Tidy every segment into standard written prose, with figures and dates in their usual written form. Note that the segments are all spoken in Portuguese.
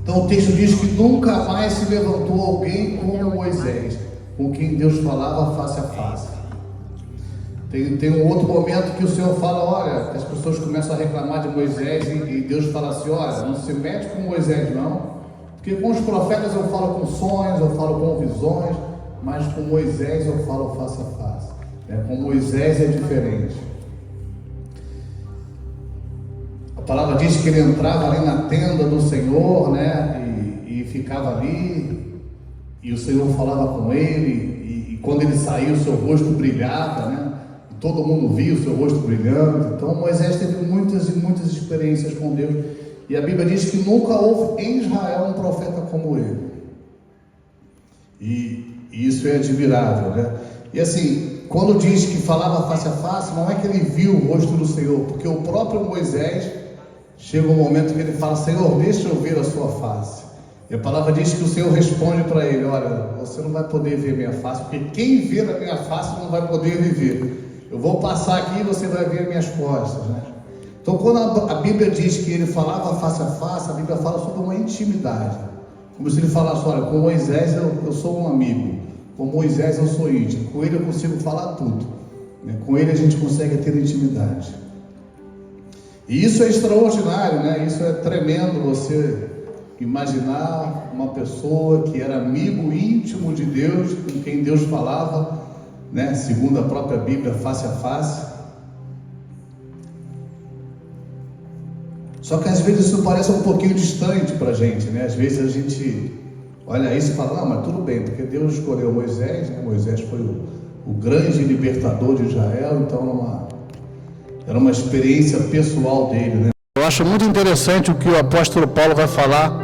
Então o texto diz que nunca mais se levantou alguém como Moisés, com quem Deus falava face a face. Tem um outro momento que o Senhor fala, olha, que as pessoas começam a reclamar de Moisés e Deus fala assim, olha, não se mete com Moisés não, porque com os profetas eu falo com sonhos, eu falo com visões, mas com Moisés eu falo face a face. Com Moisés é diferente. A palavra diz que ele entrava ali na tenda do Senhor, né, e ficava ali, e o Senhor falava com ele, e quando ele saía o seu rosto brilhava, né, e todo mundo via o seu rosto brilhando. Então Moisés teve muitas e muitas experiências com Deus, e a Bíblia diz que nunca houve em Israel um profeta como ele, e isso é admirável, né? E assim, quando diz que falava face a face, não é que ele viu o rosto do Senhor, porque o próprio Moisés chega um momento que ele fala, Senhor, deixa eu ver a sua face. E a palavra diz que o Senhor responde para ele, olha, você não vai poder ver minha face, porque quem vê na minha face não vai poder me ver. Eu vou passar aqui e você vai ver minhas costas, né? Então quando a Bíblia diz que ele falava face a face, a Bíblia fala sobre uma intimidade. Como se ele falasse, olha, com Moisés eu sou um amigo, com Moisés eu sou íntimo, com ele eu consigo falar tudo, né? Com ele a gente consegue ter intimidade. E isso é extraordinário, né? Isso é tremendo, você imaginar uma pessoa que era amigo íntimo de Deus, com quem Deus falava, né? Segundo a própria Bíblia, face a face. Só que às vezes isso parece um pouquinho distante para a gente, né? Às vezes a gente olha isso e fala, não, mas tudo bem, porque Deus escolheu Moisés, né? Moisés foi o grande libertador de Israel, então era uma experiência pessoal dele, né? Eu acho muito interessante o que o apóstolo Paulo vai falar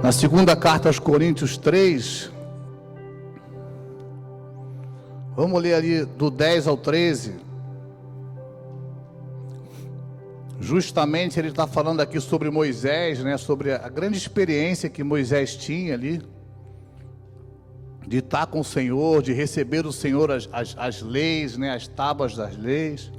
na segunda carta aos Coríntios 3. Vamos ler ali do 10 ao 13. Justamente ele está falando aqui sobre Moisés, né? Sobre a grande experiência que Moisés tinha ali, de estar com o Senhor, de receber do Senhor as leis, né? As tábuas das leis.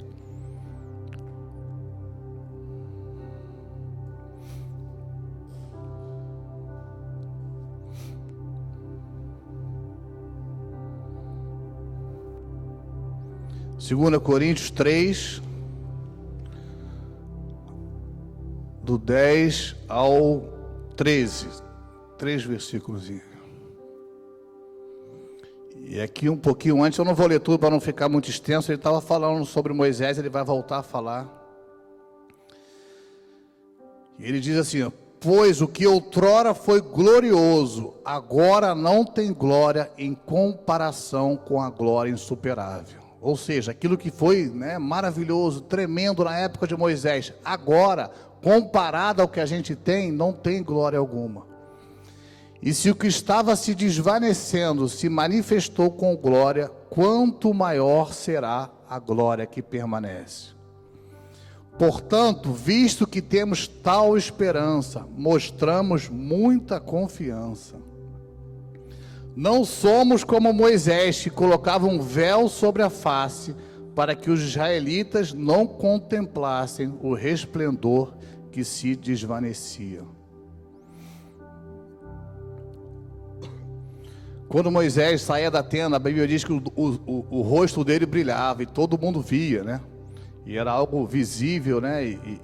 Segunda Coríntios 3, do 10 ao 13, 3 versículos. E aqui um pouquinho antes, eu não vou ler tudo para não ficar muito extenso, ele estava falando sobre Moisés, ele vai voltar a falar. E ele diz assim, pois o que outrora foi glorioso, agora não tem glória em comparação com a glória insuperável. Ou seja, aquilo que foi, né, maravilhoso, tremendo na época de Moisés, agora, comparado ao que a gente tem, não tem glória alguma. E se o que estava se desvanecendo se manifestou com glória, quanto maior será a glória que permanece. Portanto, visto que temos tal esperança, mostramos muita confiança. Não somos como Moisés, que colocava um véu sobre a face, para que os israelitas não contemplassem o resplendor que se desvanecia. Quando Moisés saía da tenda, a Bíblia diz que o rosto dele brilhava e todo mundo via, né? E era algo visível, né? E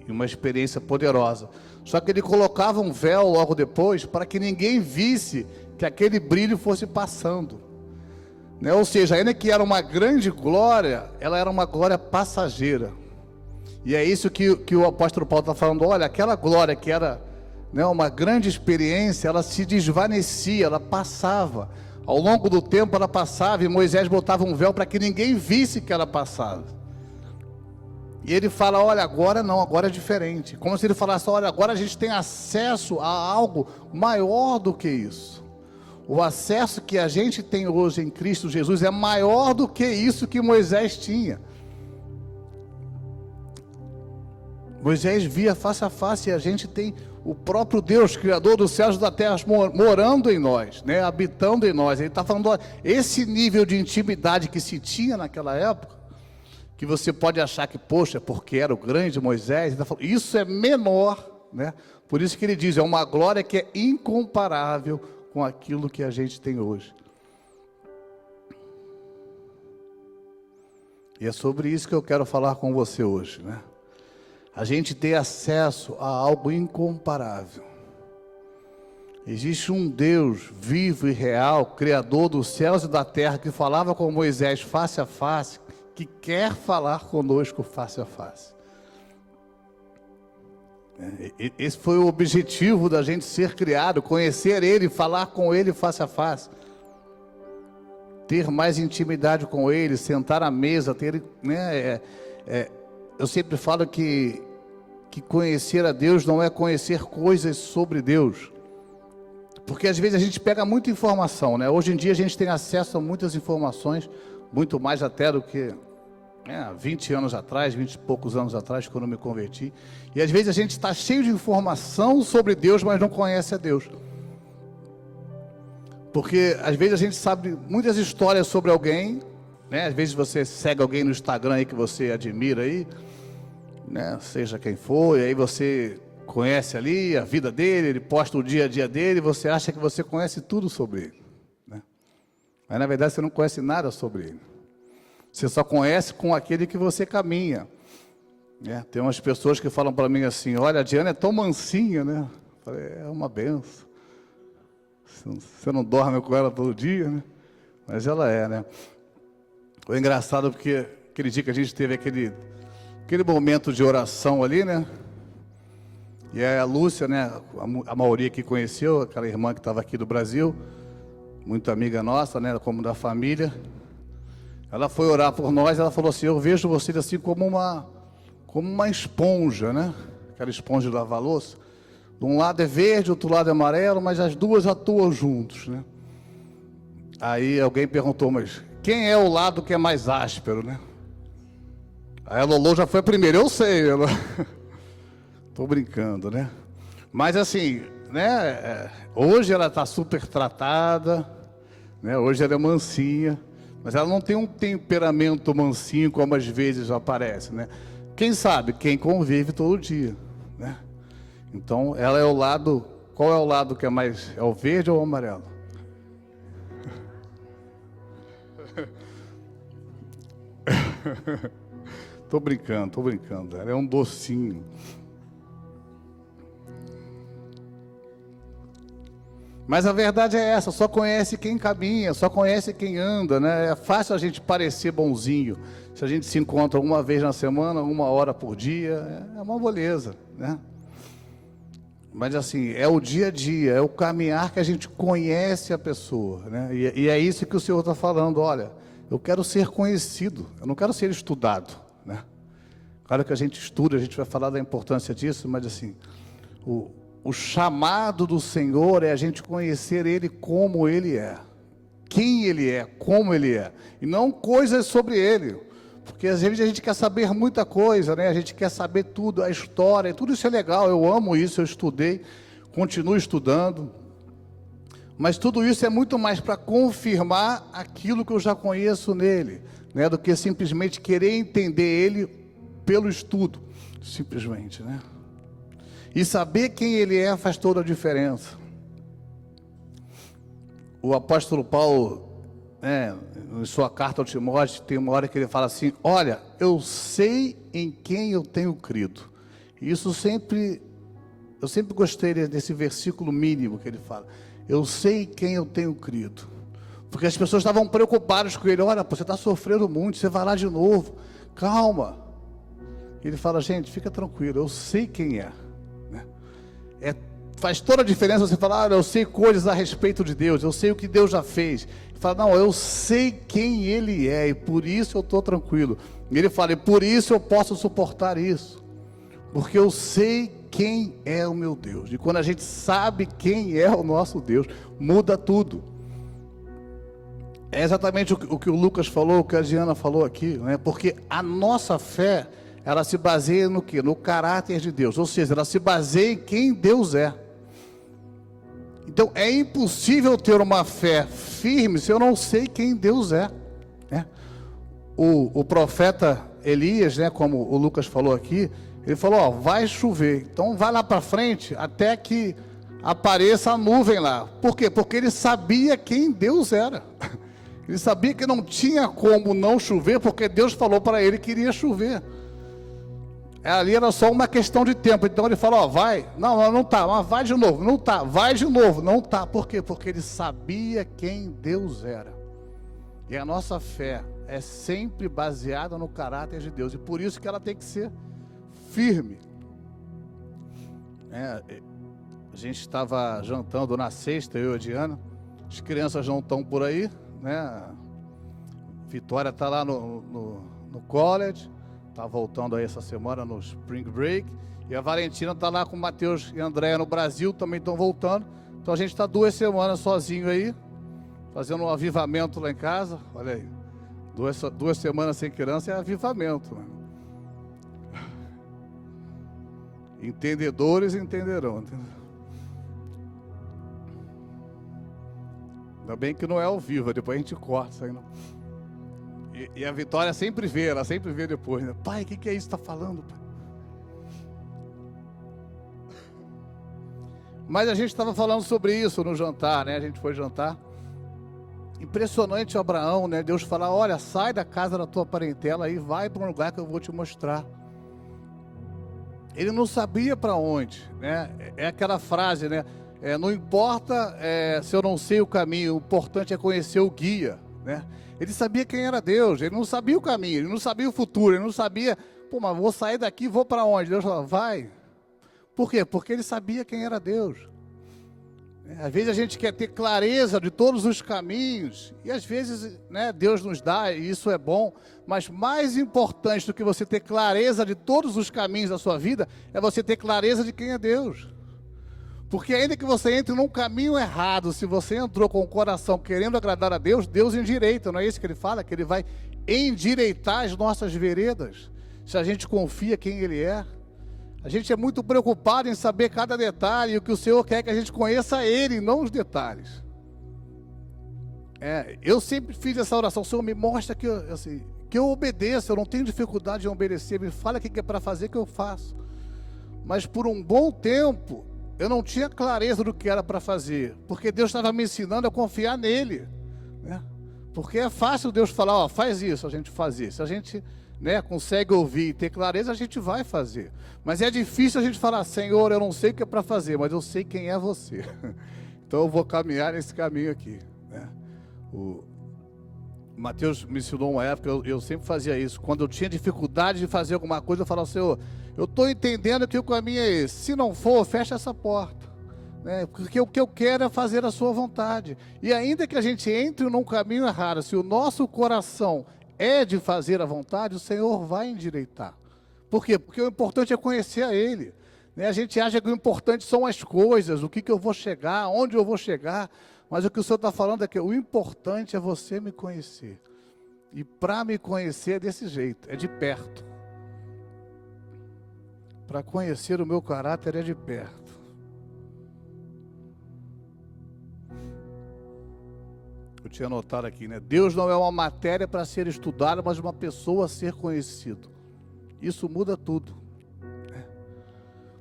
uma experiência poderosa. Só que ele colocava um véu logo depois para que ninguém visse que aquele brilho fosse passando, né? Ou seja, ainda que era uma grande glória, ela era uma glória passageira. E é isso que o apóstolo Paulo está falando. Olha, aquela glória que era, né, uma grande experiência, ela se desvanecia, ela passava. Ao longo do tempo ela passava e Moisés botava um véu para que ninguém visse que ela passava. E ele fala, olha, agora não, agora é diferente. Como se ele falasse, olha, agora a gente tem acesso a algo maior do que isso. O acesso que a gente tem hoje em Cristo Jesus é maior do que isso que Moisés tinha. Moisés via face a face e a gente tem o próprio Deus, Criador dos céus e da terra, morando em nós, né? Habitando em nós. Ele está falando, olha, esse nível de intimidade que se tinha naquela época, que você pode achar que, poxa, porque era o grande Moisés, ele tá falando, isso é menor né? Por isso que ele diz, é uma glória que é incomparável com aquilo que a gente tem hoje. E é sobre isso que eu quero falar com você hoje, né? A gente tem acesso a algo incomparável. Existe um Deus vivo e real, Criador dos céus e da terra, que falava com Moisés face a face, que quer falar conosco face a face. Esse foi o objetivo da gente ser criado, conhecer Ele, falar com Ele face a face. Ter mais intimidade com Ele, sentar à mesa, ter, né, eu sempre falo que conhecer a Deus não é conhecer coisas sobre Deus. Porque às vezes a gente pega muita informação, né? Hoje em dia a gente tem acesso a muitas informações, muito mais até do que 20 anos atrás, 20 e poucos anos atrás, quando eu me converti. E às vezes a gente está cheio de informação sobre Deus, mas não conhece a Deus. Porque às vezes a gente sabe muitas histórias sobre alguém, né? Às vezes você segue alguém no Instagram aí que você admira aí, né? Seja quem for, e aí você conhece ali a vida dele, ele posta o dia a dia dele, você acha que você conhece tudo sobre ele, né? Mas na verdade você não conhece nada sobre ele. Você só conhece com aquele que você caminha, né? Tem umas pessoas que falam para mim assim, olha, a Diana é tão mansinha, né? Eu falei, é uma benção. Você não dorme com ela todo dia, né? Mas ela é, né? Foi engraçado porque aquele dia que a gente teve aquele momento de oração ali, né? E a Lúcia, né, a maioria que conheceu, aquela irmã que estava aqui do Brasil, muito amiga nossa, né, como da família, ela foi orar por nós, ela falou assim, eu vejo vocês assim como uma esponja, né, aquela esponja de lavar louça, de um lado é verde, do outro lado é amarelo, mas as duas atuam juntos, né. Aí alguém perguntou, mas quem é o lado que é mais áspero, né? Aí a Lolo já foi a primeira, eu sei, ela... Tô brincando, né? Mas assim, né? Hoje ela está super tratada, né? Hoje ela é mansinha, mas ela não tem um temperamento mansinho como às vezes aparece, né? Quem sabe? Quem convive todo dia, né? Então, ela é o lado... Qual é o lado que é mais... É o verde ou o amarelo? Tô brincando. Ela é um docinho. Mas a verdade é essa, só conhece quem caminha, só conhece quem anda, né? É fácil a gente parecer bonzinho. Se a gente se encontra uma vez na semana, 1 hora por dia, é uma moleza, né? Mas assim, é o dia a dia, é o caminhar que a gente conhece a pessoa, né? E é isso que o Senhor está falando, olha, eu quero ser conhecido, eu não quero ser estudado, né? Claro que a gente estuda, a gente vai falar da importância disso, mas assim, o chamado do Senhor é a gente conhecer Ele como Ele é, quem Ele é, como Ele é, e não coisas sobre Ele, porque às vezes a gente quer saber muita coisa, né? A gente quer saber tudo, a história, tudo isso é legal, eu amo isso, eu estudei, continuo estudando, mas tudo isso é muito mais para confirmar aquilo que eu já conheço nele, né? Do que simplesmente querer entender Ele pelo estudo, simplesmente, né? E saber quem Ele é faz toda a diferença. O apóstolo Paulo, em sua carta ao Timóteo, tem uma hora que ele fala assim, olha, eu sei em quem eu tenho crido. E isso eu sempre gostei desse versículo mínimo que ele fala. Eu sei em quem eu tenho crido. Porque as pessoas estavam preocupadas com ele. Olha, você está sofrendo muito, você vai lá de novo. Calma. Ele fala, gente, fica tranquilo, eu sei quem é. Faz toda a diferença você falar, eu sei coisas a respeito de Deus, eu sei o que Deus já fez. Ele fala, não, eu sei quem Ele é, e por isso eu estou tranquilo. E ele fala, e por isso eu posso suportar isso, porque eu sei quem é o meu Deus. E quando a gente sabe quem é o nosso Deus, muda tudo. É exatamente o que o Lucas falou, o que a Diana falou aqui, né? Porque a nossa fé, ela se baseia no quê? No caráter de Deus, ou seja, ela se baseia em quem Deus é. Então, é impossível ter uma fé firme se eu não sei quem Deus é, né? O profeta Elias, né, como o Lucas falou aqui, Ele falou, ó, vai chover. Então vai lá para frente até que apareça a nuvem lá. Por quê? Porque ele sabia quem Deus era. Ele sabia que não tinha como não chover, porque Deus falou para ele que iria chover. Ali era só uma questão de tempo. Então ele falou, ó, vai. Não, não tá, mas vai de novo. Não tá, vai de novo. Não tá. Por quê? Porque ele sabia quem Deus era. E a nossa fé é sempre baseada no caráter de Deus. E por isso que ela tem que ser firme. A gente estava jantando na sexta, eu e a Diana. As crianças não estão por aí, né? Vitória está lá no college, está voltando aí essa semana no Spring Break. E a Valentina está lá com o Matheus e a Andréia no Brasil, também estão voltando. Então a gente está 2 semanas sozinho aí, fazendo um avivamento lá em casa. Olha aí, 2 semanas sem criança é avivamento, né? Entendedores entenderão. Ainda bem que não é ao vivo, depois a gente corta isso aí. Não. E a Vitória sempre vê, ela sempre vê depois, né? Pai, o que é isso que está falando, pai? Mas a gente estava falando sobre isso no jantar, né? A gente foi jantar. Impressionante o Abraão, né? Deus fala, olha, sai da casa da tua parentela e vai para um lugar que eu vou te mostrar. Ele não sabia para onde, né? É aquela frase, né? Não importa se eu não sei o caminho, o importante é conhecer o guia, né? Ele sabia quem era Deus, ele não sabia o caminho, ele não sabia o futuro, ele não sabia, pô, mas vou sair daqui e vou para onde? Deus falou, vai. Por quê? Porque ele sabia quem era Deus. Às vezes a gente quer ter clareza de todos os caminhos, e às vezes, né, Deus nos dá, e isso é bom, mas mais importante do que você ter clareza de todos os caminhos da sua vida, é você ter clareza de quem é Deus. Porque ainda que você entre num caminho errado, se você entrou com o coração querendo agradar a Deus, Deus endireita, não é isso que ele fala? Que ele vai endireitar as nossas veredas, se a gente confia quem ele é. A gente é muito preocupado em saber cada detalhe, e o que o Senhor quer que a gente conheça Ele, não os detalhes. Eu sempre fiz essa oração, Senhor, me mostra que eu obedeça, eu não tenho dificuldade em obedecer, me fala o que é para fazer que eu faço. Mas por um bom tempo, eu não tinha clareza do que era para fazer, porque Deus estava me ensinando a confiar nele, né? Porque é fácil Deus falar, ó, faz isso, a gente faz isso. Se a gente, né, consegue ouvir e ter clareza, a gente vai fazer. Mas é difícil a gente falar, Senhor, eu não sei o que é para fazer, mas eu sei quem é você. Então eu vou caminhar nesse caminho aqui, né? O Mateus me ensinou uma época, eu sempre fazia isso. Quando eu tinha dificuldade de fazer alguma coisa, eu falava, Senhor, eu estou entendendo que o caminho é esse. Se não for, fecha essa porta. Porque o que eu quero é fazer a sua vontade. E ainda que a gente entre num caminho errado, se o nosso coração é de fazer a vontade, o Senhor vai endireitar. Por quê? Porque o importante é conhecer a Ele. A gente acha que o importante são as coisas, o que eu vou chegar, onde eu vou chegar. Mas o que o Senhor está falando é que o importante é você me conhecer. E para me conhecer é desse jeito, é de perto. Para conhecer o meu caráter é de perto. Eu tinha anotado aqui, né? Deus não é uma matéria para ser estudada, mas uma pessoa a ser conhecido. Isso muda tudo.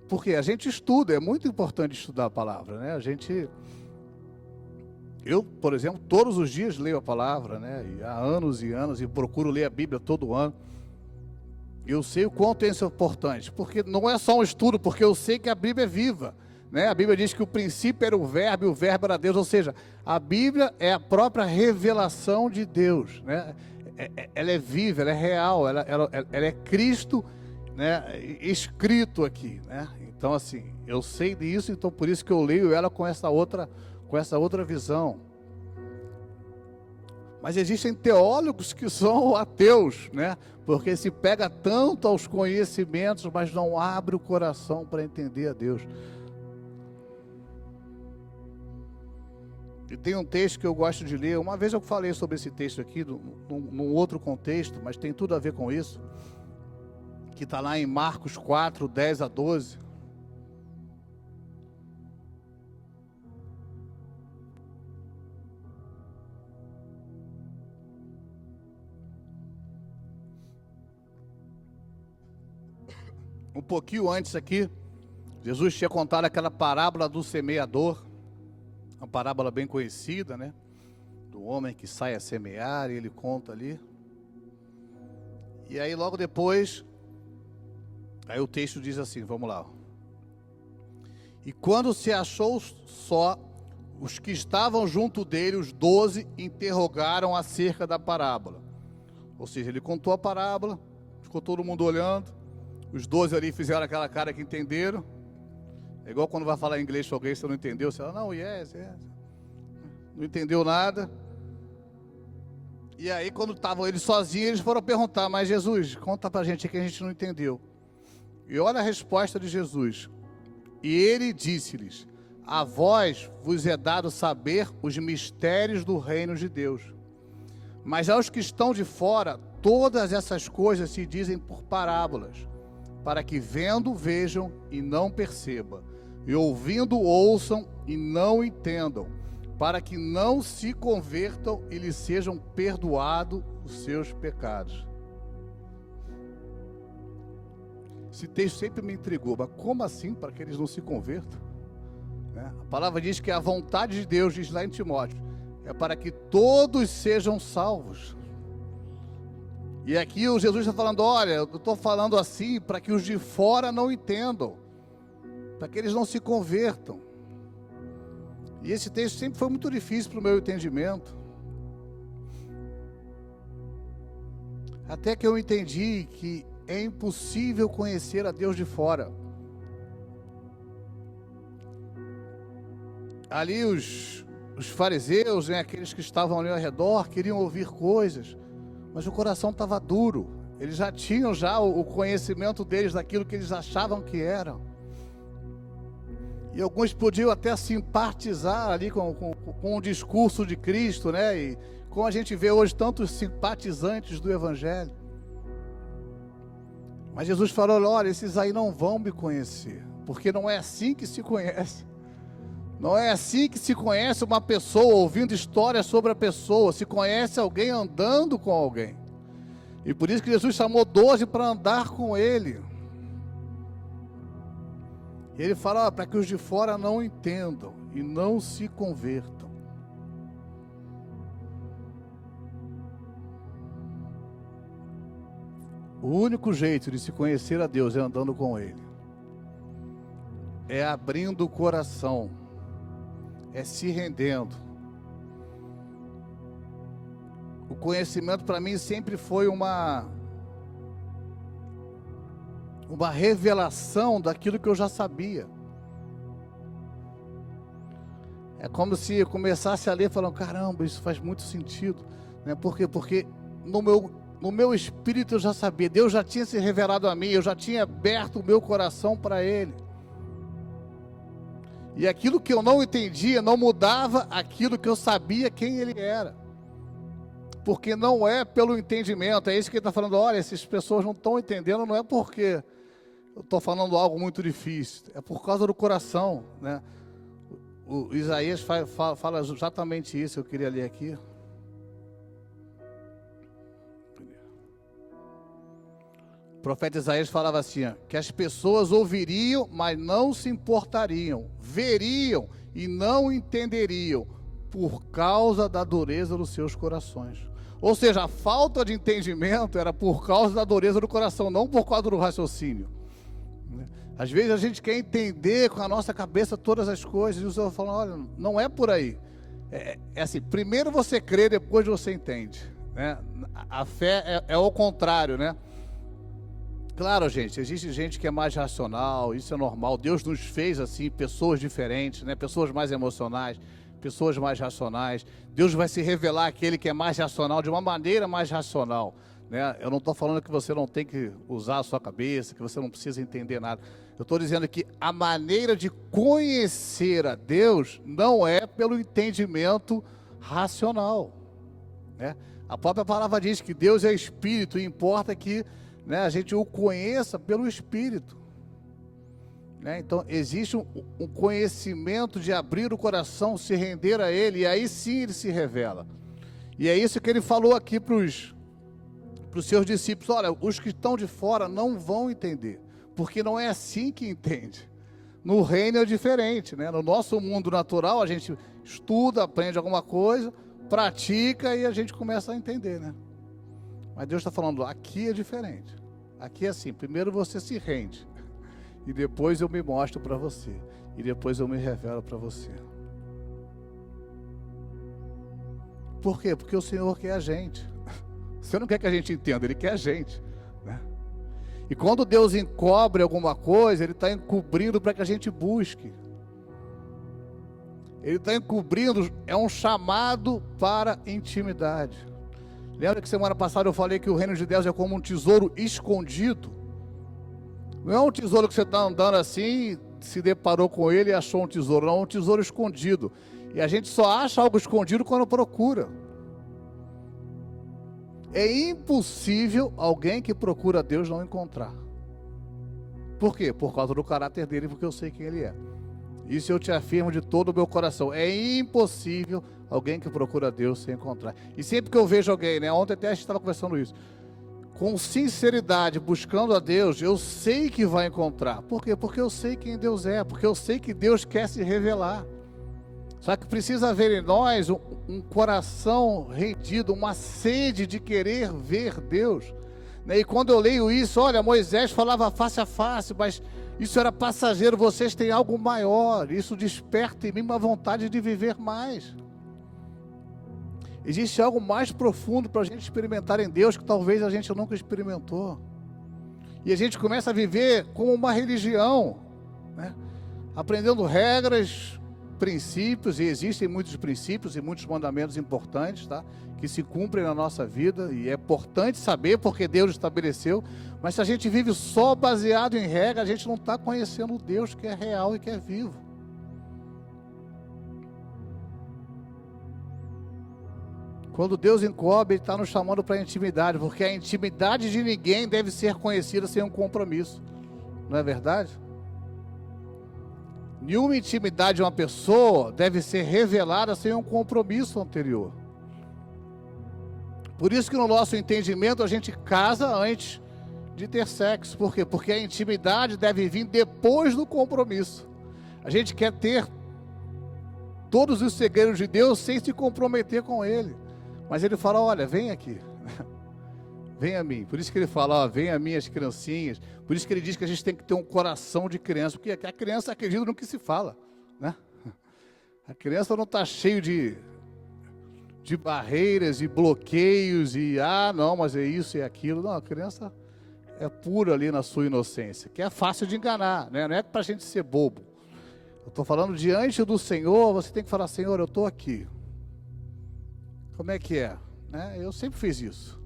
Porque a gente estuda, é muito importante estudar a palavra, né? Eu, por exemplo, todos os dias leio a palavra, né? E há anos e anos, e procuro ler a Bíblia todo ano. Eu sei o quanto isso é importante, porque não é só um estudo, porque eu sei que a Bíblia é viva, né? A Bíblia diz que o princípio era o verbo e o verbo era Deus, ou seja, a Bíblia é a própria revelação de Deus, né? Ela é viva, ela é real, ela é Cristo, né, escrito aqui, né? Então, assim, eu sei disso, então por isso que eu leio ela com essa outra visão. Mas existem teólogos que são ateus, né? Porque se pega tanto aos conhecimentos, mas não abre o coração para entender a Deus. E tem um texto que eu gosto de ler. Uma vez eu falei sobre esse texto aqui, num outro contexto, mas tem tudo a ver com isso. Que está lá em Marcos 4, 10 a 12. Um pouquinho antes aqui, Jesus tinha contado aquela parábola do semeador, uma parábola bem conhecida, né? Do homem que sai a semear, e ele conta ali. E aí logo depois, aí o texto diz assim, vamos lá. E quando se achou só, os que estavam junto dele, os 12, interrogaram acerca da parábola. Ou seja, ele contou a parábola, ficou todo mundo olhando, os 12 ali fizeram aquela cara que entenderam. É igual quando vai falar inglês com alguém, você não entendeu, você fala, não, yes. Não entendeu nada. E aí quando estavam eles sozinhos, eles foram perguntar, mas Jesus, conta pra gente que a gente não entendeu. E olha a resposta de Jesus. E ele disse-lhes, a vós vos é dado saber os mistérios do reino de Deus. Mas aos que estão de fora, todas essas coisas se dizem por parábolas, para que vendo vejam e não percebam, e ouvindo ouçam e não entendam, para que não se convertam e lhes sejam perdoados os seus pecados. Esse texto sempre me intrigou, mas como assim para que eles não se convertam? A palavra diz que a vontade de Deus, diz lá em Timóteo, é para que todos sejam salvos. E aqui o Jesus está falando, olha, eu estou falando assim para que os de fora não entendam, para que eles não se convertam. E esse texto sempre foi muito difícil para o meu entendimento. Até que eu entendi que é impossível conhecer a Deus de fora. Ali os fariseus, né, aqueles que estavam ali ao redor, queriam ouvir coisas, mas o coração estava duro. Eles já tinham o conhecimento deles daquilo que eles achavam que eram. E alguns podiam até simpatizar ali com o discurso de Cristo, né? E como a gente vê hoje tantos simpatizantes do Evangelho. Mas Jesus falou, olha, esses aí não vão me conhecer, porque não é assim que se conhece. Não é assim que se conhece uma pessoa, ouvindo histórias sobre a pessoa. Se conhece alguém andando com alguém. E por isso que Jesus chamou 12 para andar com ele. E ele fala, para que os de fora não entendam e não se convertam. O único jeito de se conhecer a Deus é andando com ele. É abrindo o coração. É se rendendo. O conhecimento para mim sempre foi uma revelação daquilo que eu já sabia. É como se eu começasse a ler falando, caramba, isso faz muito sentido, né? Por quê? Porque no meu espírito eu já sabia, Deus já tinha se revelado a mim, eu já tinha aberto o meu coração para Ele. E aquilo que eu não entendia não mudava aquilo que eu sabia quem Ele era. Porque não é pelo entendimento, é isso que ele está falando, olha, essas pessoas não estão entendendo, não é porque eu estou falando algo muito difícil, é por causa do coração, né? O Isaías fala exatamente isso, eu queria ler aqui. O profeta Isaías falava assim, que as pessoas ouviriam, mas não se importariam, veriam e não entenderiam, por causa da dureza dos seus corações. Ou seja, a falta de entendimento era por causa da dureza do coração, não por causa do raciocínio. Às vezes a gente quer entender com a nossa cabeça todas as coisas, e o Senhor fala, olha, não é por aí. É assim, primeiro você crê, depois você entende, né? A fé é o contrário, né? Claro, gente, existe gente que é mais racional, isso é normal. Deus nos fez assim, pessoas diferentes, né? Pessoas mais emocionais, pessoas mais racionais. Deus vai se revelar aquele que é mais racional de uma maneira mais racional, né? Eu não estou falando que você não tem que usar a sua cabeça, que você não precisa entender nada. Eu estou dizendo que a maneira de conhecer a Deus não é pelo entendimento racional, né? A própria palavra diz que Deus é Espírito e importa que, né, a gente o conheça pelo Espírito, né? Então existe um conhecimento de abrir o coração, se render a Ele, e aí sim Ele se revela. E é isso que Ele falou aqui para os seus discípulos, olha, os que estão de fora não vão entender, porque não é assim que entende. No reino é diferente, né? No nosso mundo natural, a gente estuda, aprende alguma coisa, pratica e a gente começa a entender, né? Mas Deus está falando, aqui é diferente. Aqui é assim, primeiro você se rende, e depois eu me mostro para você, e depois eu me revelo para você. Por quê? Porque o Senhor quer a gente. O Senhor não quer que a gente entenda, Ele quer a gente, né? E quando Deus encobre alguma coisa, Ele está encobrindo para que a gente busque. Ele está encobrindo, é um chamado para intimidade. Lembra que semana passada eu falei que o reino de Deus é como um tesouro escondido? Não é um tesouro que você está andando assim, se deparou com ele e achou um tesouro. Não, é um tesouro escondido. E a gente só acha algo escondido quando procura. É impossível alguém que procura Deus não encontrar. Por quê? Por causa do caráter dele, porque eu sei quem ele é. Isso eu te afirmo de todo o meu coração. É impossível alguém que procura Deus sem encontrar. E sempre que eu vejo alguém, né? Ontem até a gente estava conversando isso. Com sinceridade, buscando a Deus, eu sei que vai encontrar. Por quê? Porque eu sei quem Deus é. Porque eu sei que Deus quer se revelar. Só que precisa haver em nós um coração rendido, uma sede de querer ver Deus. E quando eu leio isso, olha, Moisés falava face a face, mas isso era passageiro, vocês têm algo maior. Isso desperta em mim uma vontade de viver mais. Existe algo mais profundo para a gente experimentar em Deus que talvez a gente nunca experimentou. E a gente começa a viver como uma religião, né? Aprendendo regras, princípios, e existem muitos princípios e muitos mandamentos importantes, tá? Que se cumprem na nossa vida, e é importante saber porque Deus estabeleceu, mas se a gente vive só baseado em regra, a gente não está conhecendo o Deus que é real e que é vivo. Quando Deus encobre, Ele está nos chamando para a intimidade, porque a intimidade de ninguém deve ser conhecida sem um compromisso, não é verdade? Nenhuma intimidade de uma pessoa deve ser revelada sem um compromisso anterior. Por isso que no nosso entendimento a gente casa antes de ter sexo. Por quê? Porque a intimidade deve vir depois do compromisso. A gente quer ter todos os segredos de Deus sem se comprometer com Ele. Mas Ele fala, olha, vem aqui. Vem a mim. Por isso que Ele fala, ó, vem a mim as criancinhas. Por isso que Ele diz que a gente tem que ter um coração de criança. Porque a criança acredita no que se fala, né? A criança não está cheio de barreiras e bloqueios e, não, mas é isso e aquilo. Não, a criança é pura ali na sua inocência, que é fácil de enganar, né? Não é para a gente ser bobo. Eu estou falando diante do Senhor, você tem que falar, Senhor, eu estou aqui. Como é que é? Né? Eu sempre fiz isso.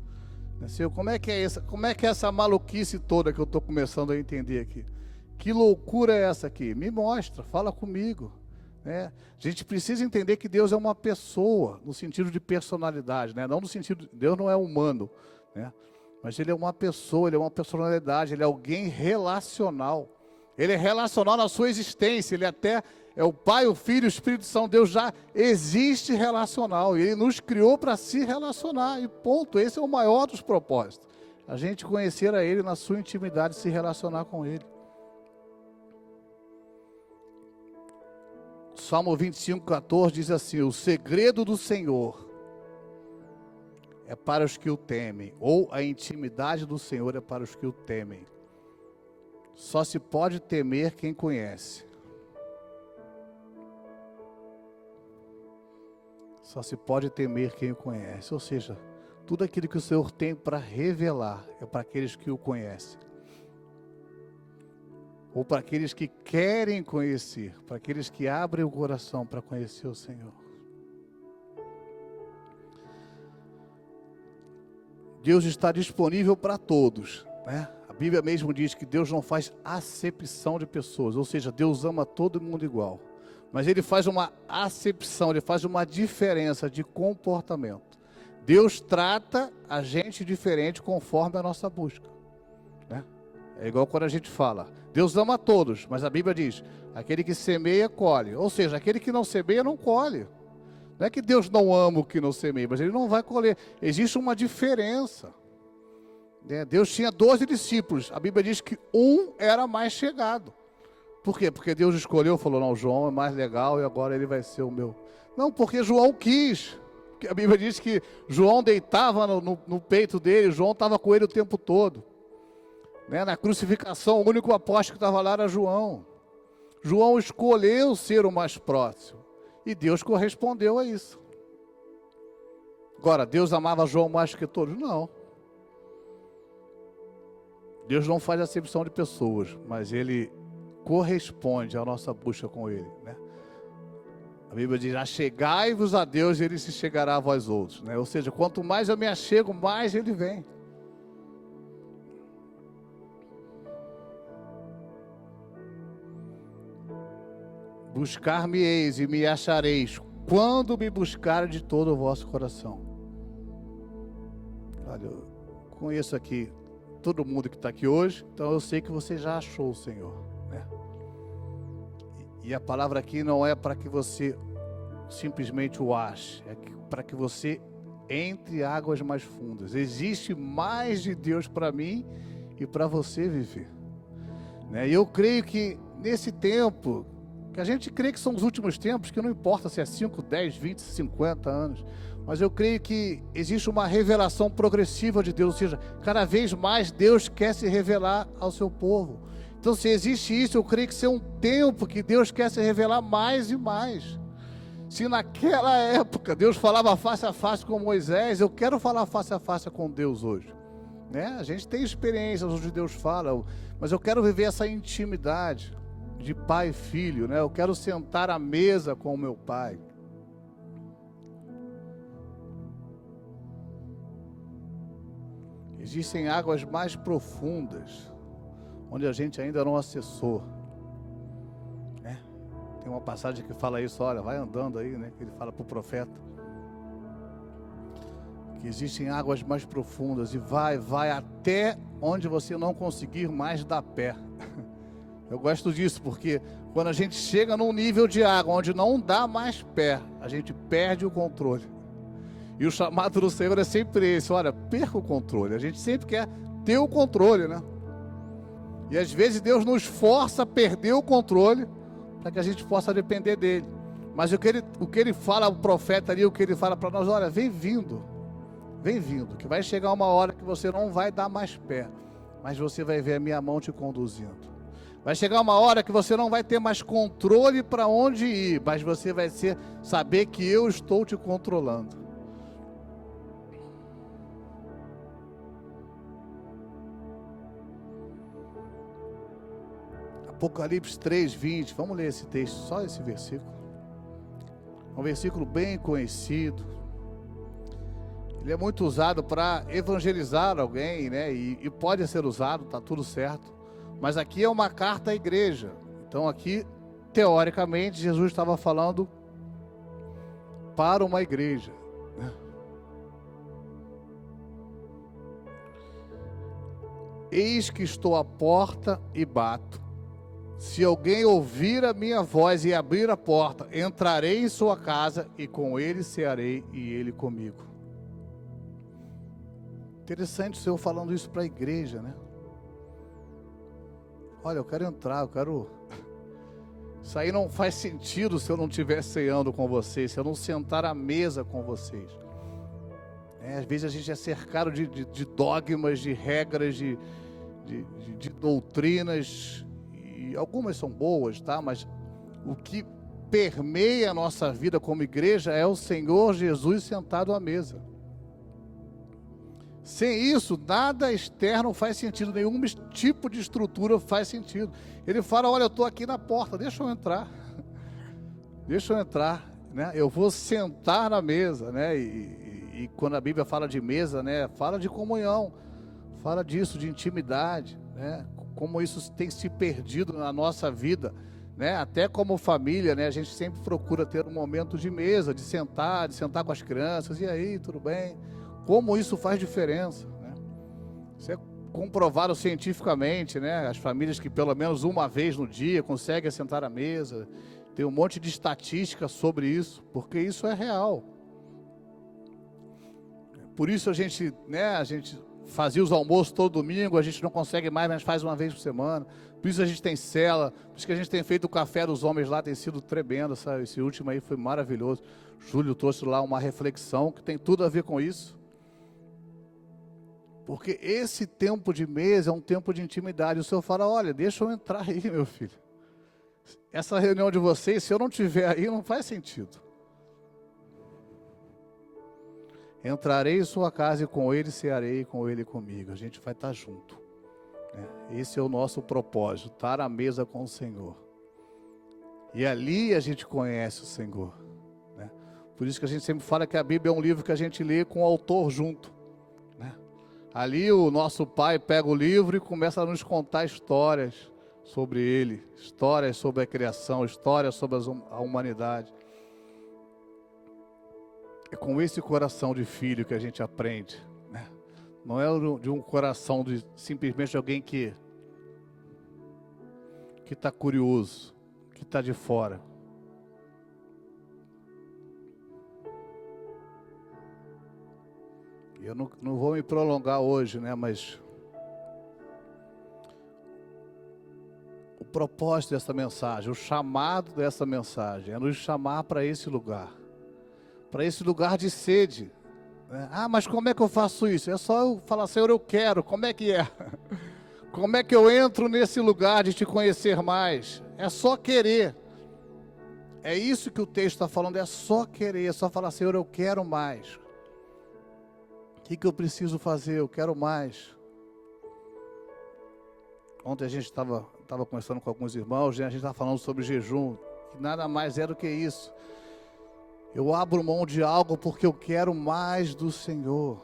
Senhor, como é que é essa maluquice toda que eu estou começando a entender aqui? Que loucura é essa aqui? Me mostra, fala comigo. Né? A gente precisa entender que Deus é uma pessoa, no sentido de personalidade, né? Não no sentido, Deus não é humano, né? Mas Ele é uma pessoa, Ele é uma personalidade, Ele é alguém relacional. Ele é relacional na sua existência, Ele até é o Pai, o Filho e o Espírito Santo. Deus já existe relacional, e Ele nos criou para se relacionar, e ponto. Esse é o maior dos propósitos, a gente conhecer a Ele na sua intimidade, se relacionar com Ele. Salmo 25:14 diz assim, o segredo do Senhor é para os que o temem, ou a intimidade do Senhor é para os que o temem. Só se pode temer quem conhece. Só se pode temer quem o conhece. Ou seja, tudo aquilo que o Senhor tem para revelar é para aqueles que o conhecem. Ou para aqueles que querem conhecer, para aqueles que abrem o coração para conhecer o Senhor. Deus está disponível para todos, né? A Bíblia mesmo diz que Deus não faz acepção de pessoas, ou seja, Deus ama todo mundo igual. Mas Ele faz uma acepção, Ele faz uma diferença de comportamento. Deus trata a gente diferente conforme a nossa busca, né? É igual quando a gente fala, Deus ama a todos, mas a Bíblia diz, aquele que semeia, colhe. Ou seja, aquele que não semeia, não colhe. Não é que Deus não ama o que não semeia, mas Ele não vai colher. Existe uma diferença. né? Deus tinha 12 discípulos. A Bíblia diz que um era mais chegado. Por quê? Porque Deus escolheu, falou, não, João é mais legal e agora ele vai ser o meu. Não, porque João quis. Porque a Bíblia diz que João deitava no peito dele, João estava com ele o tempo todo. Né? Na crucificação, o único apóstolo que estava lá era João. João escolheu ser o mais próximo. E Deus correspondeu a isso. Agora, Deus amava João mais que todos? Não. Deus não faz acepção de pessoas, mas Ele corresponde à nossa busca com Ele, né? A Bíblia diz, achegai-vos a Deus e Ele se chegará a vós outros, né? Ou seja, quanto mais eu me achego, mais Ele vem. Buscar-me-eis e me achareis, quando me buscar de todo o vosso coração. Olha, eu conheço aqui todo mundo que está aqui hoje, então eu sei que você já achou o Senhor, né? E a palavra aqui não é para que você simplesmente o ache, é para que você entre águas mais fundas. Existe mais de Deus para mim e para você viver, né? E eu creio que nesse tempo, que a gente crê que são os últimos tempos, que não importa se é 5, 10, 20, 50 anos, mas eu creio que existe uma revelação progressiva de Deus, ou seja, cada vez mais Deus quer se revelar ao seu povo. Então, se existe isso, eu creio que isso é um tempo que Deus quer se revelar mais e mais. Se naquela época Deus falava face a face com Moisés, eu quero falar face a face com Deus hoje, né? A gente tem experiências onde Deus fala, mas eu quero viver essa intimidade de pai e filho, né? Eu quero sentar à mesa com o meu pai. Existem águas mais profundas, onde a gente ainda não acessou, né? Tem uma passagem que fala isso, olha, vai andando aí, né? Que ele fala para o profeta, que existem águas mais profundas, e vai até onde você não conseguir mais dar pé. Eu gosto disso, porque quando a gente chega num nível de água onde não dá mais pé, a gente perde o controle. E o chamado do Senhor é sempre esse, olha, perca o controle. A gente sempre quer ter o controle, né? E às vezes Deus nos força a perder o controle para que a gente possa depender dele. Mas o que ele fala, o profeta ali, o que ele fala para nós, olha, vem vindo, que vai chegar uma hora que você não vai dar mais pé, mas você vai ver a minha mão te conduzindo. Vai chegar uma hora que você não vai ter mais controle para onde ir, mas você vai saber que eu estou te controlando. Apocalipse 3:20, vamos ler esse texto, só esse versículo. Um versículo bem conhecido. Ele é muito usado para evangelizar alguém, né? E pode ser usado, está tudo certo. Mas aqui é uma carta à igreja. Então aqui, teoricamente, Jesus estava falando para uma igreja, né? Eis que estou à porta e bato. Se alguém ouvir a minha voz e abrir a porta, entrarei em sua casa e com ele cearei e ele comigo. Interessante o Senhor falando isso para a igreja, né? Olha, eu quero entrar, Isso aí não faz sentido se eu não estiver ceando com vocês, se eu não sentar à mesa com vocês. Às vezes a gente é cercado de dogmas, de regras, de doutrinas, e algumas são boas, tá? Mas o que permeia a nossa vida como igreja é o Senhor Jesus sentado à mesa. Sem isso, nada externo faz sentido, nenhum tipo de estrutura faz sentido. Ele fala, olha, eu estou aqui na porta, deixa eu entrar, né? Eu vou sentar na mesa, né? E quando a Bíblia fala de mesa, né? Fala de comunhão, fala disso, de intimidade, né? Como isso tem se perdido na nossa vida, né? Até como família, né? A gente sempre procura ter um momento de mesa, de sentar com as crianças, e aí, tudo bem? Como isso faz diferença, né? Isso é comprovado cientificamente, né? As famílias que pelo menos uma vez no dia conseguem sentar à mesa, tem um monte de estatística sobre isso, porque isso é real. Por isso a gente fazia os almoços todo domingo, a gente não consegue mais, mas faz uma vez por semana. Por isso a gente tem cela, por isso que a gente tem feito o café dos homens lá, tem sido tremendo, sabe? Esse último aí foi maravilhoso. Júlio trouxe lá uma reflexão que tem tudo a ver com isso. Porque esse tempo de mesa é um tempo de intimidade. O Senhor fala, olha, deixa eu entrar aí, meu filho. Essa reunião de vocês, se eu não estiver aí, não faz sentido. Entrarei em sua casa e com ele cearei, com ele comigo. A gente vai estar junto. Esse é o nosso propósito, estar à mesa com o Senhor. E ali a gente conhece o Senhor. Por isso que a gente sempre fala que a Bíblia é um livro que a gente lê com o autor junto. Ali o nosso pai pega o livro e começa a nos contar histórias sobre ele, histórias sobre a criação, histórias sobre a humanidade. É com esse coração de filho que a gente aprende, né? Não é de um coração de simplesmente alguém que está curioso, que está de fora. Eu não vou me prolongar hoje, né? Mas o propósito dessa mensagem, o chamado dessa mensagem é nos chamar para esse lugar de sede. Ah, mas como é que eu faço isso? É só eu falar, Senhor, eu quero. Como é que é? Como é que eu entro nesse lugar de te conhecer mais? É só querer. É isso que o texto está falando, é só querer, é só falar, Senhor, eu quero mais. O que eu preciso fazer? Eu quero mais. Ontem a gente estava conversando com alguns irmãos, né? A gente estava falando sobre jejum, que nada mais é do que isso. Eu abro mão de algo porque eu quero mais do Senhor.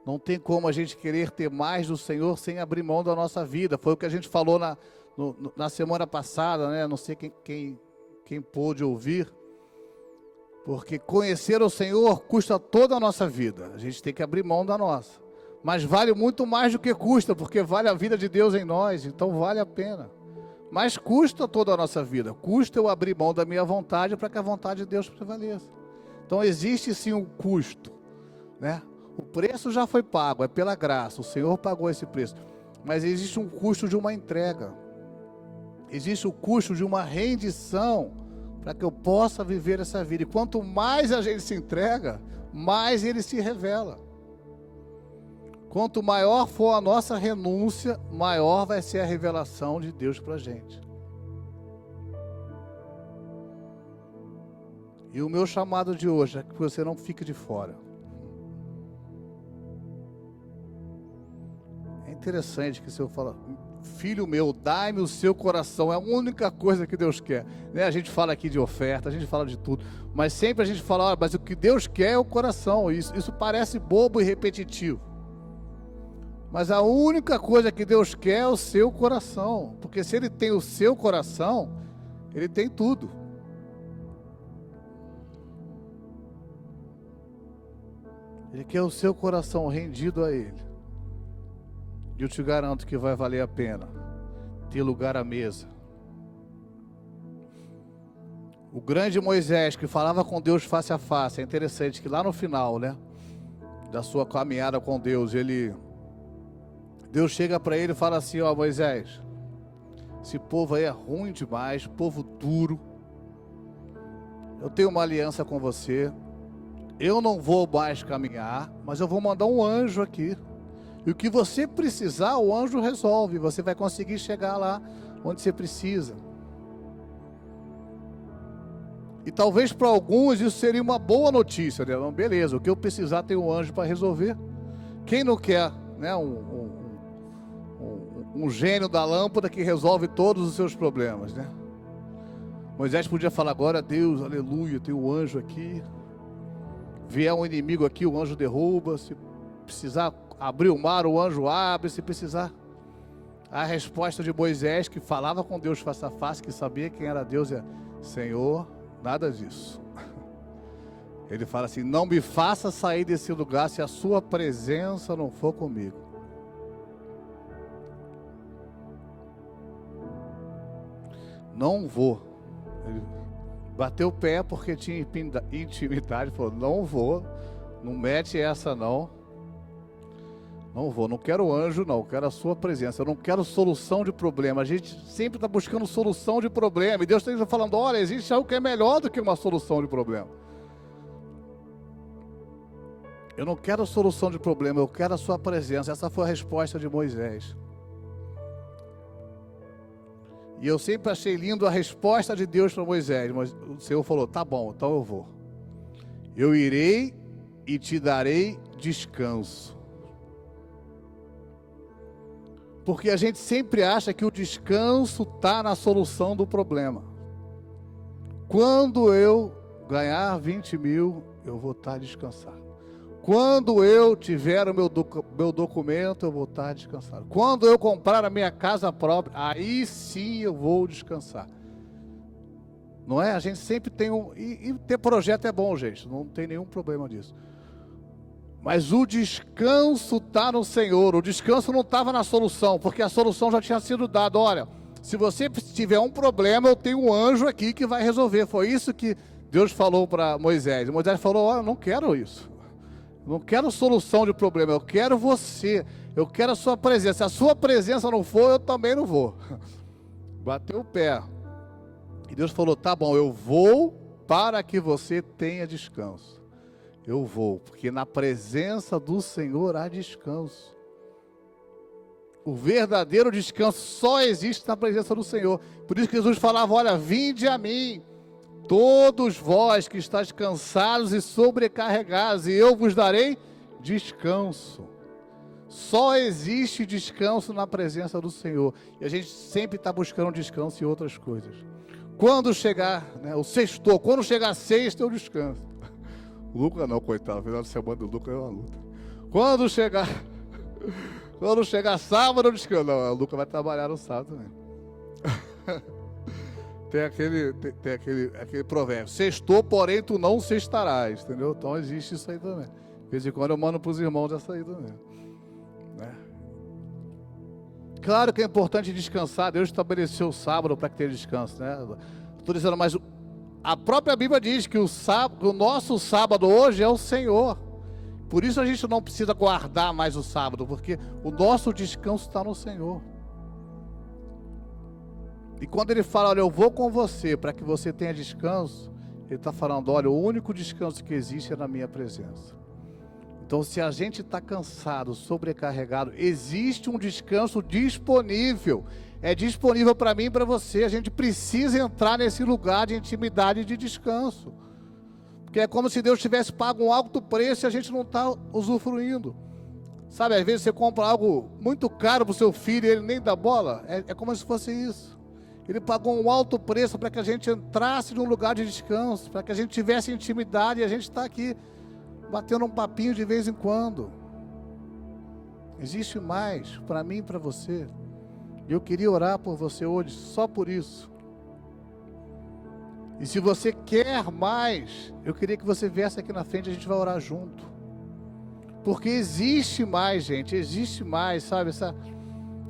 Não tem como a gente querer ter mais do Senhor sem abrir mão da nossa vida. Foi o que a gente falou na semana passada, né? Não sei quem pôde ouvir. Porque conhecer o Senhor custa toda a nossa vida. A gente tem que abrir mão da nossa. Mas vale muito mais do que custa, porque vale a vida de Deus em nós, então vale a pena. Mas custa toda a nossa vida. Custa eu abrir mão da minha vontade para que a vontade de Deus prevaleça. Então existe sim um custo, né? O preço já foi pago, é pela graça. O Senhor pagou esse preço. Mas existe um custo de uma entrega. Existe o custo de uma rendição para que eu possa viver essa vida. E quanto mais a gente se entrega, mais ele se revela. Quanto maior for a nossa renúncia, maior vai ser a revelação de Deus para a gente. E o meu chamado de hoje é que você não fique de fora. É interessante que o Senhor fala, filho meu, dai-me o seu coração. É a única coisa que Deus quer, né? A gente fala aqui de oferta, a gente fala de tudo, mas sempre a gente fala, mas o que Deus quer é o coração. Isso parece bobo e repetitivo, mas a única coisa que Deus quer é o seu coração, porque se Ele tem o seu coração, Ele tem tudo. Ele quer o seu coração rendido a Ele. E eu te garanto que vai valer a pena ter lugar à mesa. O grande Moisés, que falava com Deus face a face, é interessante que lá no final, né, da sua caminhada com Deus, Deus chega para ele e fala assim, ó, Moisés, esse povo aí é ruim demais, povo duro, eu tenho uma aliança com você, eu não vou mais caminhar, mas eu vou mandar um anjo aqui. E o que você precisar, o anjo resolve. Você vai conseguir chegar lá onde você precisa. E talvez para alguns isso seria uma boa notícia, né? Beleza, o que eu precisar tem um anjo para resolver. Quem não quer, né, um gênio da lâmpada que resolve todos os seus problemas, né? Moisés podia falar, glória a Deus, aleluia, tem um anjo aqui. Vier um inimigo aqui, o anjo derruba. Se precisar abrir o mar, o anjo abre. Se precisar. A resposta de Moisés, que falava com Deus face a face, que sabia quem era Deus, é: Senhor, nada disso. Ele fala assim: não me faça sair desse lugar se a sua presença não for comigo. Não vou. Ele bateu o pé porque tinha intimidade, falou: não vou, Não mete essa não. Não vou, não quero anjo não, quero a sua presença. Eu não quero solução de problema. A gente sempre está buscando solução de problema. E Deus está falando, olha, existe algo que é melhor do que uma solução de problema. Eu não quero solução de problema, eu quero a sua presença. Essa foi a resposta de Moisés. E eu sempre achei lindo a resposta de Deus para Moisés. Mas o Senhor falou, tá bom, então eu vou. Eu irei e te darei descanso. Porque a gente sempre acha que o descanso está na solução do problema. Quando eu ganhar 20 mil, eu vou estar descansado. Quando eu tiver o meu documento, eu vou estar descansado. Quando eu comprar a minha casa própria, aí sim eu vou descansar. Não é? A gente sempre tem E ter projeto é bom, gente. Não tem nenhum problema disso. Mas o descanso está no Senhor. O descanso não estava na solução, porque a solução já tinha sido dada. Olha, se você tiver um problema, eu tenho um anjo aqui que vai resolver. Foi isso que Deus falou para Moisés. Moisés falou, olha, eu não quero isso. Não quero solução de problema, eu quero você. Eu quero a sua presença. Se a sua presença não for, eu também não vou. Bateu o pé. E Deus falou, tá bom, eu vou para que você tenha descanso. Eu vou, porque na presença do Senhor há descanso. O verdadeiro descanso só existe na presença do Senhor. Por isso que Jesus falava, olha, vinde a mim, todos vós que estáis cansados e sobrecarregados, e eu vos darei descanso. Só existe descanso na presença do Senhor. E a gente sempre está buscando descanso em outras coisas. Quando chegar, o sexto, quando chegar a sexta, eu descanso. O Lucas não, coitado, o final de semana do Lucas é uma luta. Quando chegar sábado, eu descanso. Não, o Lucas vai trabalhar no sábado também. Tem aquele provérbio, sextou, porém tu não sextarás, entendeu? Então existe isso aí também. De vez em quando eu mando para os irmãos essa aí também. Né? Claro que é importante descansar, Deus estabeleceu o sábado para que tenha descanso, né? Estou dizendo, mas a própria Bíblia diz que o nosso sábado hoje é o Senhor. Por isso a gente não precisa guardar mais o sábado, porque o nosso descanso está no Senhor. E quando ele fala, olha, eu vou com você para que você tenha descanso, ele está falando, olha, o único descanso que existe é na minha presença. Então, se a gente está cansado, sobrecarregado, existe um descanso disponível. É disponível para mim e para você. A gente precisa entrar nesse lugar de intimidade e de descanso. Porque é como se Deus tivesse pago um alto preço e a gente não está usufruindo. Sabe, às vezes você compra algo muito caro para o seu filho e ele nem dá bola. É como se fosse isso. Ele pagou um alto preço para que a gente entrasse num lugar de descanso, para que a gente tivesse intimidade, e a gente está aqui batendo um papinho de vez em quando. Existe mais para mim e para você. Eu queria orar por você hoje, só por isso. E se você quer mais, eu queria que você viesse aqui na frente, a gente vai orar junto. Porque existe mais, gente, existe mais, sabe?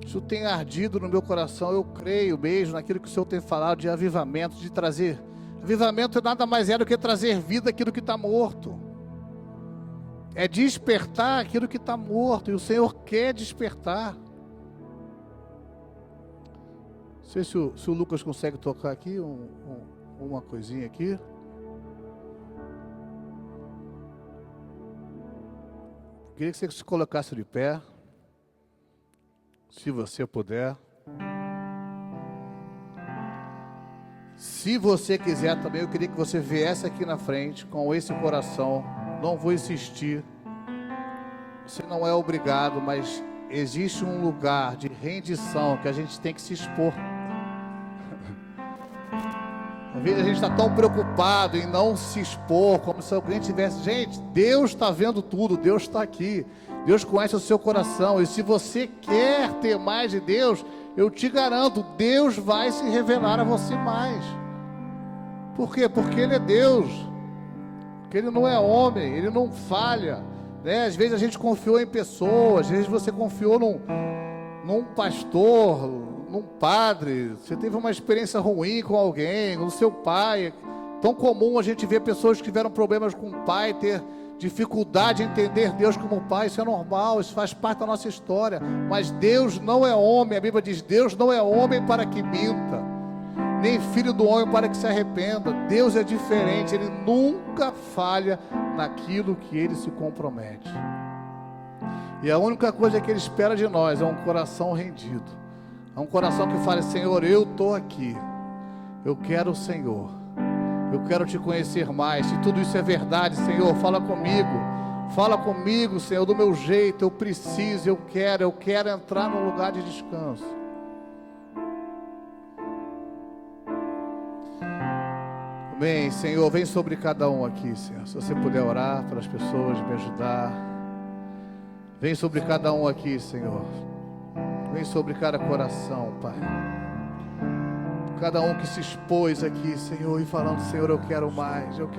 Isso tem ardido no meu coração, eu creio mesmo naquilo que o Senhor tem falado de avivamento, de trazer. Avivamento nada mais é do que trazer vida àquilo que está morto. É despertar aquilo que está morto, e o Senhor quer despertar. Não sei se o Lucas consegue tocar aqui, uma coisinha aqui. Queria que você se colocasse de pé, se você puder. Se você quiser também, eu queria que você viesse aqui na frente com esse coração. Não vou insistir. Você não é obrigado, mas existe um lugar de rendição que a gente tem que se expor. Às vezes a gente está tão preocupado em não se expor, como se alguém tivesse... Gente, Deus está vendo tudo, Deus está aqui. Deus conhece o seu coração. E se você quer ter mais de Deus, eu te garanto, Deus vai se revelar a você mais. Por quê? Porque Ele é Deus. Porque Ele não é homem, Ele não falha, né? Às vezes a gente confiou em pessoas, às vezes você confiou num pastor, num padre, você teve uma experiência ruim com alguém, no seu pai. Tão comum a gente ver pessoas que tiveram problemas com o pai dificuldade em entender Deus como Pai. Isso é normal, isso faz parte da nossa história. Mas Deus não é homem. A Bíblia diz: Deus não é homem para que minta, nem filho do homem para que se arrependa. Deus é diferente, Ele nunca falha naquilo que Ele se compromete. E a única coisa que Ele espera de nós é um coração rendido, é um coração que fale: Senhor, eu estou aqui, eu quero o Senhor, eu quero te conhecer mais. Se tudo isso é verdade, Senhor, fala comigo, Senhor, do meu jeito. Eu preciso, eu quero entrar num lugar de descanso. Amém. Senhor, vem sobre cada um aqui, Senhor. Se você puder orar pelas pessoas, me ajudar. Vem sobre cada um aqui, Senhor. Vem sobre cada coração, Pai. Cada um que se expôs aqui, Senhor, e falando: Senhor, eu quero mais, Senhor.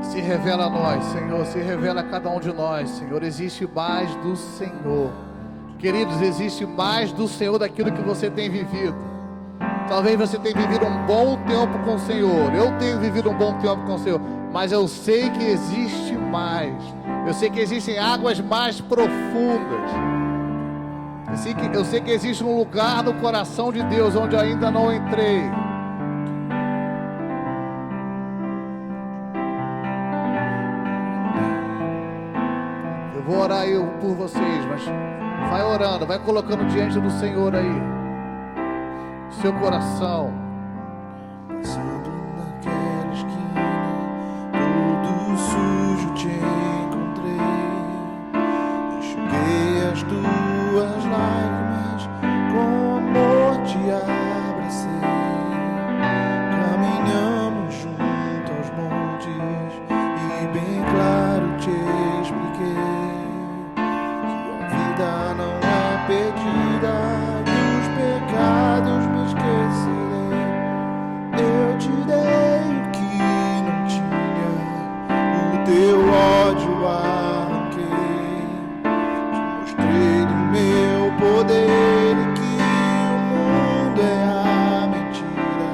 Se revela a nós, Senhor, se revela a cada um de nós, Senhor. Existe mais do Senhor. Queridos, existe mais do Senhor daquilo que você tem vivido. Talvez você tenha vivido um bom tempo com o Senhor. Eu tenho vivido um bom tempo com o Senhor. Mas eu sei que existe mais. Eu sei que existem águas mais profundas. Eu sei que existe um lugar no coração de Deus onde eu ainda não entrei. Eu vou orar aí por vocês, mas vai orando, vai colocando diante do Senhor aí seu coração. Passando naquela esquina, todo sujo te encontrei. Enxuguei as tuas lágrimas, com amor te abracei. Caminhamos junto aos montes e bem claro te expliquei que a vida não é perdida, dos pecados me esquecerei. Eu te dei o que não tinha, o teu ódio arranquei. Te mostrei do meu poder e que o mundo é a mentira,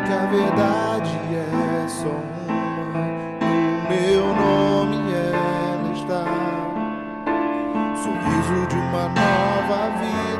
que a verdade é só uma, no meu nome ela está. Sorriso de uma nova vida.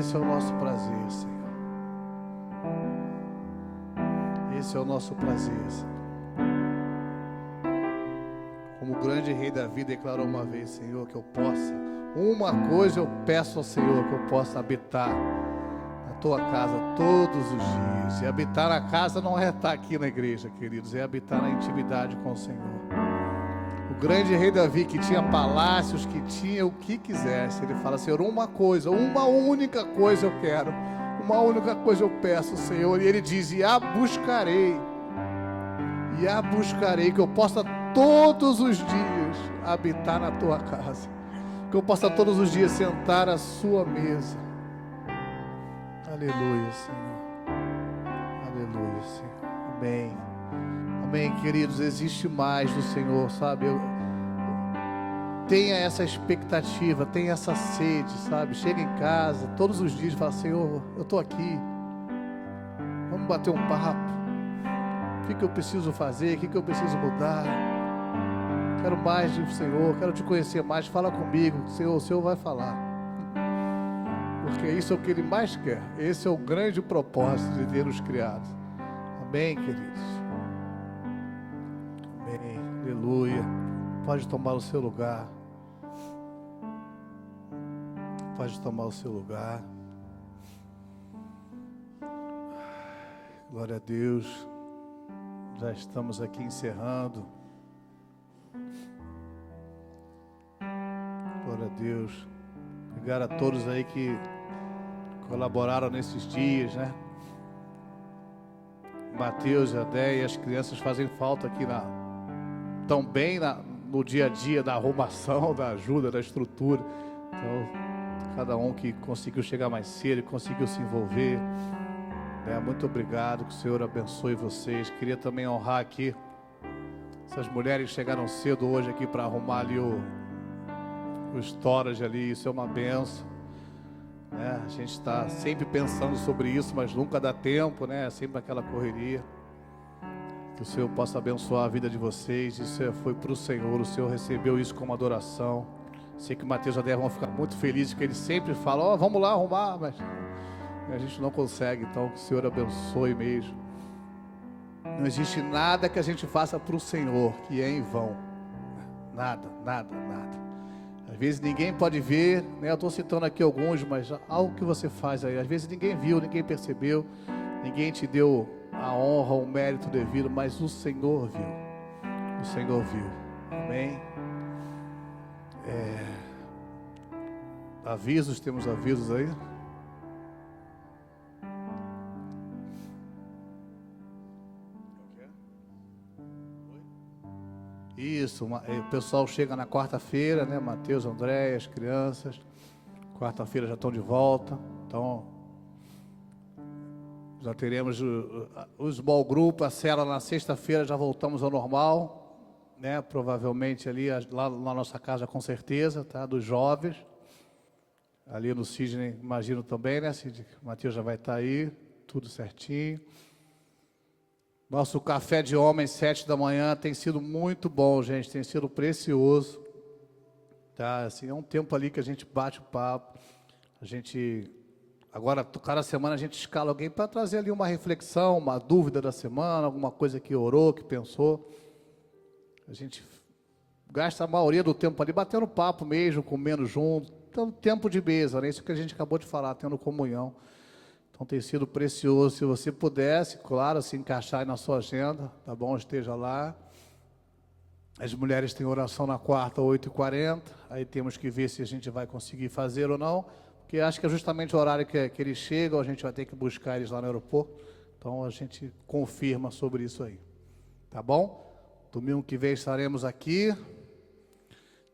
Esse é o nosso prazer, Senhor. Esse é o nosso prazer, Senhor. Como o grande rei Davi declarou uma vez, Senhor, que eu possa, uma coisa eu peço ao Senhor, que eu possa habitar na tua casa todos os dias. E habitar na casa não é estar aqui na igreja, queridos, é habitar na intimidade com o Senhor. O grande rei Davi, que tinha palácios, que tinha o que quisesse, ele fala, Senhor, uma coisa, uma única coisa eu quero, uma única coisa eu peço, Senhor. E ele diz, e a buscarei, que eu possa todos os dias habitar na tua casa, que eu possa todos os dias sentar à sua mesa. Aleluia, Senhor. Aleluia, Senhor. Amém. Amém, queridos. Existe mais do Senhor, sabe? Tenha essa expectativa, tenha essa sede, sabe? Chega em casa todos os dias e fala, Senhor, eu estou aqui. Vamos bater um papo. O que eu preciso fazer? O que eu preciso mudar? Quero mais do Senhor, quero te conhecer mais. Fala comigo, Senhor, o Senhor vai falar. Porque isso é o que Ele mais quer. Esse é o grande propósito de ter nos criado. Amém, queridos? Amém, aleluia. Pode tomar o seu lugar. Pode tomar o seu lugar. Glória a Deus. Já estamos aqui encerrando. Glória a Deus. Obrigado a todos aí que colaboraram nesses dias, né? Mateus e a Déia, as crianças fazem falta aqui também no dia a dia da arrumação, da ajuda, da estrutura. Então, cada um que conseguiu chegar mais cedo, conseguiu se envolver, né? Muito obrigado, que o Senhor abençoe vocês. Queria também honrar aqui essas mulheres que chegaram cedo hoje aqui para arrumar ali o storage ali. Isso é uma benção, né? A gente está sempre pensando sobre isso, mas nunca dá tempo, né? É sempre aquela correria. Que o Senhor possa abençoar a vida de vocês. Isso foi para o Senhor, o Senhor recebeu isso como adoração. Sei que o Mateus e a Déia vão ficar muito felizes, porque eles sempre falam, vamos lá arrumar, mas a gente não consegue. Então que o Senhor abençoe mesmo. Não existe nada que a gente faça para o Senhor que é em vão. Nada, nada, nada. Às vezes ninguém pode ver, né? Eu estou citando aqui alguns, mas algo que você faz aí, às vezes ninguém viu, ninguém percebeu, ninguém te deu a honra, o mérito devido, mas o Senhor viu. O Senhor viu. Amém? Avisos, temos avisos aí? Isso, o pessoal chega na quarta-feira, né? Mateus, André, as crianças. Quarta-feira já estão de volta. Então, já teremos o small group, a célula na sexta-feira, já voltamos ao normal, né? Provavelmente ali, lá na nossa casa, com certeza, tá? Dos jovens. Ali no Sidney, imagino também, né, Sidney? O Mateus já vai estar aí, tudo certinho. Nosso café de homens, 7 da manhã, tem sido muito bom, gente, tem sido precioso, tá? Assim, é um tempo ali que a gente bate o papo, a gente, agora, cada semana a gente escala alguém para trazer ali uma reflexão, uma dúvida da semana, alguma coisa que orou, que pensou. A gente gasta a maioria do tempo ali batendo papo mesmo, comendo junto, tendo tempo de mesa, né? Isso que a gente acabou de falar, tendo comunhão. Então tem sido precioso. Se você pudesse, claro, se encaixar aí na sua agenda, tá bom? Esteja lá. As mulheres têm oração na quarta, 8h40. Aí temos que ver se a gente vai conseguir fazer ou não, porque acho que é justamente o horário que eles chegam, a gente vai ter que buscar eles lá no aeroporto. Então a gente confirma sobre isso aí. Tá bom? Domingo que vem estaremos aqui.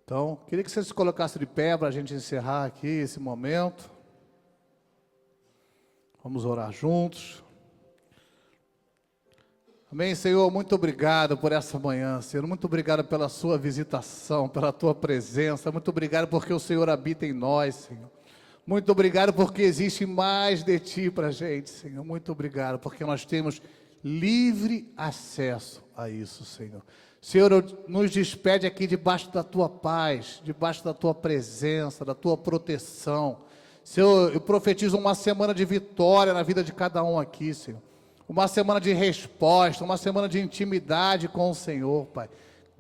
Então, queria que você se colocasse de pé para a gente encerrar aqui esse momento. Vamos orar juntos. Amém, Senhor, muito obrigado por essa manhã, Senhor. Muito obrigado pela sua visitação, pela tua presença. Muito obrigado porque o Senhor habita em nós, Senhor. Muito obrigado porque existe mais de Ti para a gente, Senhor. Muito obrigado porque nós temos livre acesso a isso, Senhor. Senhor, nos despede aqui debaixo da Tua paz, debaixo da Tua presença, da Tua proteção. Senhor, eu profetizo uma semana de vitória na vida de cada um aqui, Senhor. Uma semana de resposta, uma semana de intimidade com o Senhor, Pai.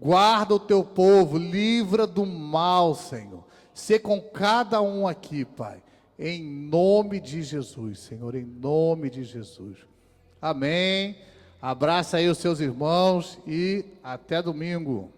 Guarda o teu povo, livra do mal, Senhor. Sê com cada um aqui, Pai. Em nome de Jesus, Senhor, em nome de Jesus. Amém. Abraça aí os seus irmãos e até domingo.